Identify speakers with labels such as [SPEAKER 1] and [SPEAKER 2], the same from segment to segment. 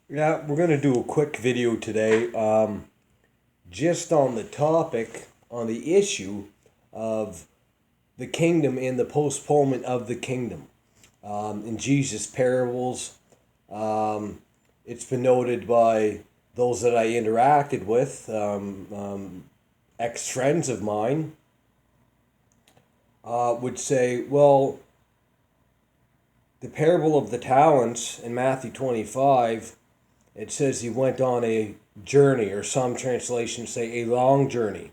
[SPEAKER 1] Yeah, we're going to do a quick video today, just on the topic, on the issue of the kingdom and the postponement of the kingdom. In Jesus' parables, um, it's been noted by those that I interacted with, ex friends of mine, would say, well, the parable of the talents in Matthew 25, it says he went on a journey, or some translations say a long journey.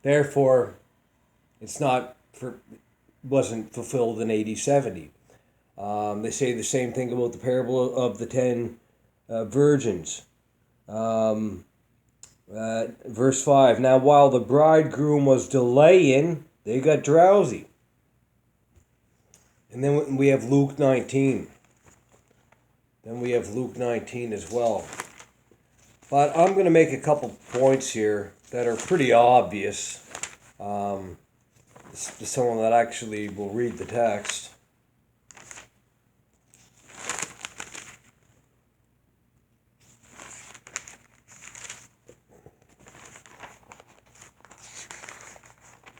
[SPEAKER 1] Therefore, it's not for wasn't fulfilled in AD 70. They say the same thing about the parable of the 10 virgins. Verse 5, now while the bridegroom was delaying, they got drowsy. And then we have Luke 19. Then we have Luke 19 as well. But I'm going to make a couple points here that are pretty obvious to someone that actually will read the text.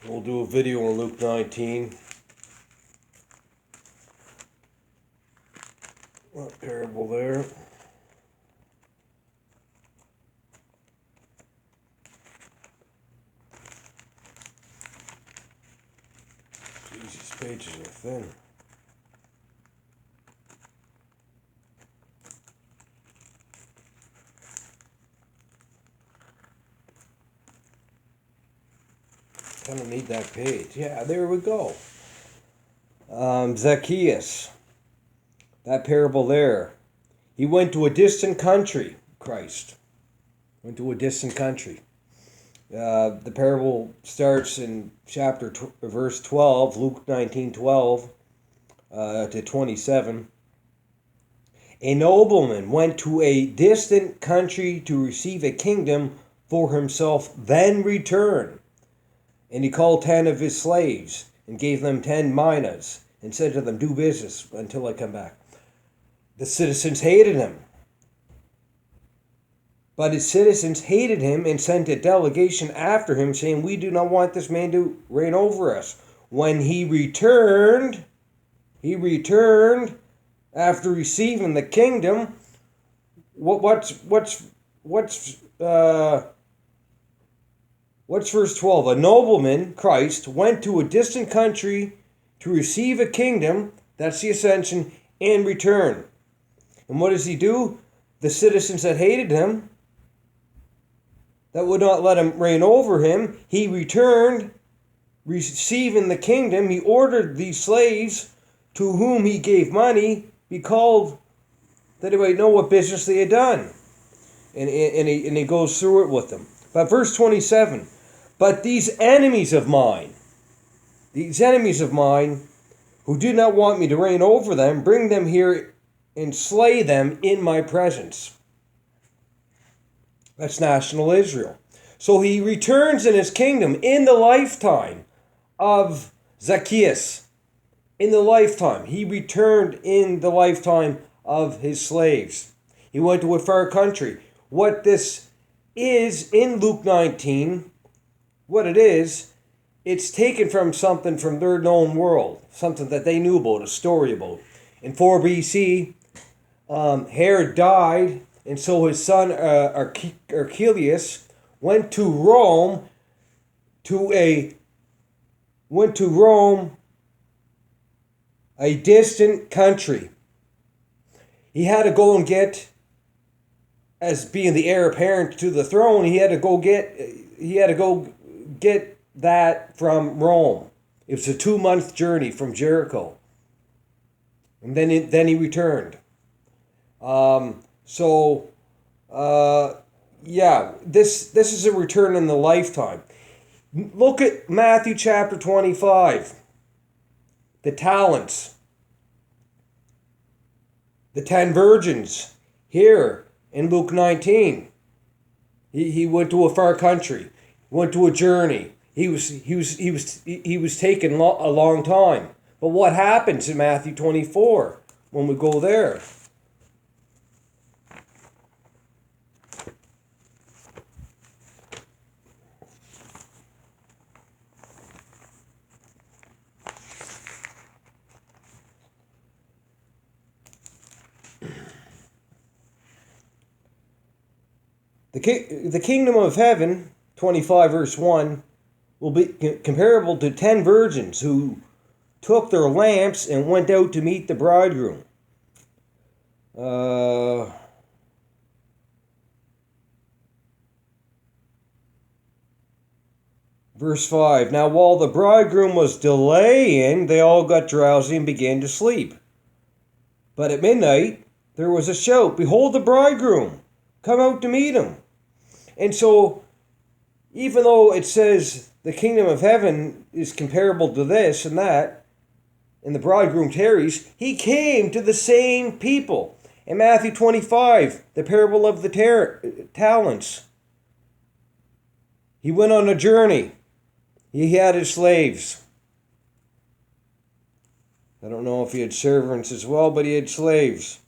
[SPEAKER 1] We'll do a video on Luke 19. What parable there? These pages are thin. Kind of need that page. Yeah, there we go. Zacchaeus. That parable there. He went to a distant country, Christ. Went to a distant country. The parable starts in verse 12, Luke 19:12 to 27. A nobleman went to a distant country to receive a kingdom for himself, then return. And he called 10 of his slaves and gave them 10 minas and said to them, do business until I come back. The citizens hated him. But his citizens hated him and sent a delegation after him, saying, we do not want this man to reign over us. When he returned after receiving the kingdom. What's verse 12? A nobleman, Christ, went to a distant country to receive a kingdom, that's the ascension, and return. And what does he do? The citizens that hated him, that would not let him reign over him, he returned, receiving the kingdom. He ordered these slaves to whom he gave money be called, that he might know what business they had done. And he goes through it with them. But verse 27, but these enemies of mine who did not want me to reign over them, bring them here and slay them in my presence. That's national Israel. So he returns in his kingdom in the lifetime of Zacchaeus. In the lifetime. He returned in the lifetime of his slaves. He went to a far country. What this is in Luke 19, what it is, it's taken from something from their known world, something that they knew about, a story about. In 4 BC, Herod died, and so his son Archelaus went to Rome, a distant country. He had to go and get, as being the heir apparent to the throne, he had to go get that from Rome. It was a 2-month journey from Jericho, and then he returned. This is a return in the lifetime. Look at Matthew chapter 25. The talents. The 10 virgins. Here in Luke 19. He went to a far country. Went to a journey. He was taken a long time. But what happens in Matthew 24 when we go there? The kingdom of heaven, 25 verse 1, will be comparable to 10 virgins who took their lamps and went out to meet the bridegroom. Verse 5, now while the bridegroom was delaying, they all got drowsy and began to sleep. But at midnight, there was a shout, behold the bridegroom, come out to meet him. And so, even though it says the kingdom of heaven is comparable to this and that, and the bridegroom tarries, he came to the same people. In Matthew 25, the parable of the talents, he went on a journey. He had his slaves. I don't know if he had servants as well, but he had slaves.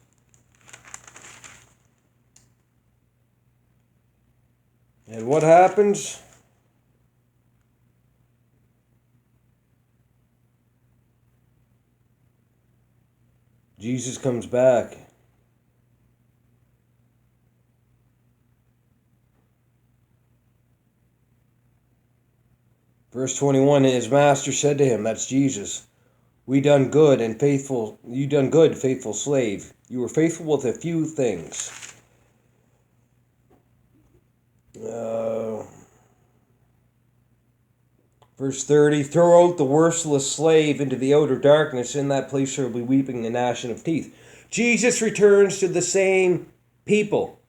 [SPEAKER 1] And what happens? Jesus comes back. Verse 21, and his master said to him, that's Jesus, you done good, faithful slave. You were faithful with a few things. Verse 30, throw out the worthless slave into the outer darkness. In that place there will be weeping and gnashing of teeth. Jesus returns to the same people,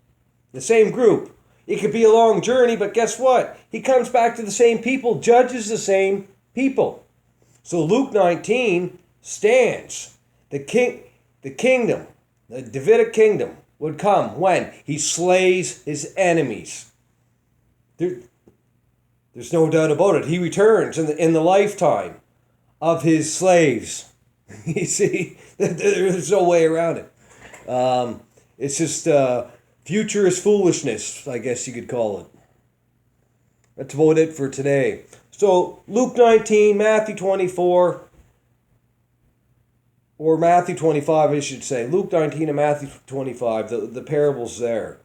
[SPEAKER 1] the same group. It could be a long journey, but guess what? He comes back to the same people, judges the same people. So Luke 19 stands. The kingdom, the Davidic kingdom would come when? He slays his enemies. There's no doubt about it. He returns in the lifetime of his slaves. You see, there's no way around it. It's just futurist foolishness, I guess you could call it. That's about it for today. So Luke 19, Matthew 24, or Matthew 25, I should say. Luke 19 and Matthew 25, the parables there.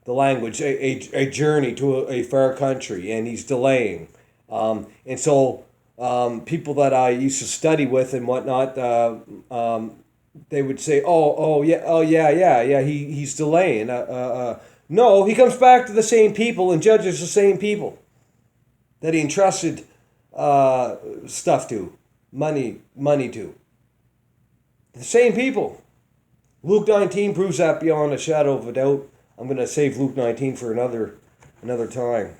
[SPEAKER 1] The language, a journey to a far country, and he's delaying. And so people that I used to study with and whatnot, they would say, yeah, he's delaying. No, he comes back to the same people and judges the same people that he entrusted stuff to, money to. The same people. Luke 19 proves that beyond a shadow of a doubt. I'm going to save Luke 19 for another time.